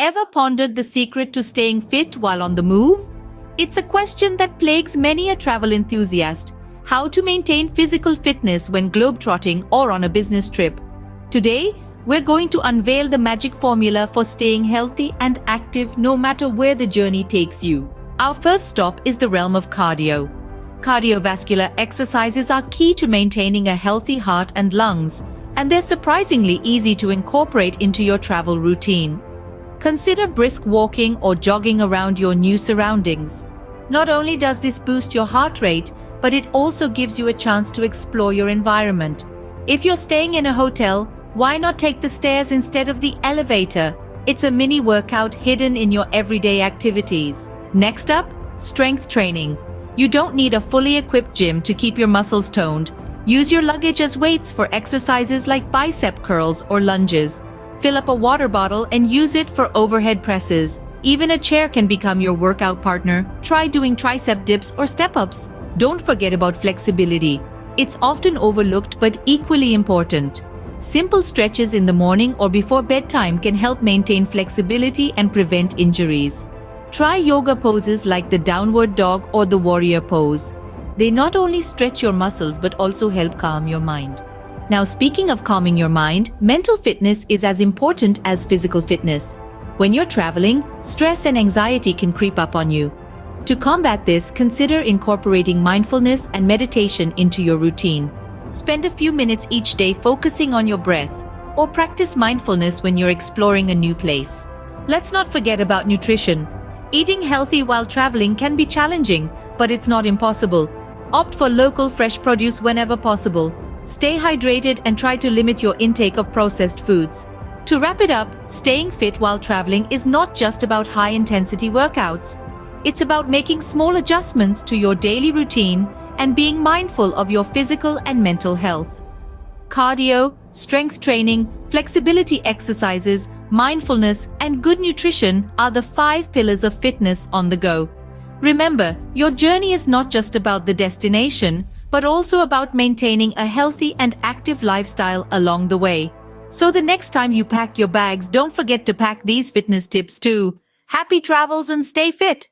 Ever pondered the secret to staying fit while on the move? It's a question that plagues many a travel enthusiast: how to maintain physical fitness when globetrotting or on a business trip. Today, we're going to unveil the magic formula for staying healthy and active no matter where the journey takes you. Our first stop is the realm of cardio. Cardiovascular exercises are key to maintaining a healthy heart and lungs, and they're surprisingly easy to incorporate into your travel routine. Consider brisk walking or jogging around your new surroundings. Not only does this boost your heart rate, but it also gives you a chance to explore your environment. If you're staying in a hotel, why not take the stairs instead of the elevator? It's a mini workout hidden in your everyday activities. Next up, strength training. You don't need a fully equipped gym to keep your muscles toned. Use your luggage as weights for exercises like bicep curls or lunges. Fill up a water bottle and use it for overhead presses. Even a chair can become your workout partner. Try doing tricep dips or step-ups. Don't forget about flexibility. It's often overlooked but equally important. Simple stretches in the morning or before bedtime can help maintain flexibility and prevent injuries. Try yoga poses like the downward dog or the warrior pose. They not only stretch your muscles but also help calm your mind. Now, speaking of calming your mind, mental fitness is as important as physical fitness. When you're traveling, stress and anxiety can creep up on you. To combat this, consider incorporating mindfulness and meditation into your routine. Spend a few minutes each day focusing on your breath, or practice mindfulness when you're exploring a new place. Let's not forget about nutrition. Eating healthy while traveling can be challenging, but it's not impossible. Opt for local fresh produce whenever possible. Stay hydrated and try to limit your intake of processed foods. To wrap it up, staying fit while traveling is not just about high-intensity workouts. It's about making small adjustments to your daily routine and being mindful of your physical and mental health. Cardio, strength training, flexibility exercises, mindfulness, and good nutrition are the 5 pillars of fitness on the go. Remember, your journey is not just about the destination, but also about maintaining a healthy and active lifestyle along the way. So the next time you pack your bags, don't forget to pack these fitness tips too. Happy travels and stay fit!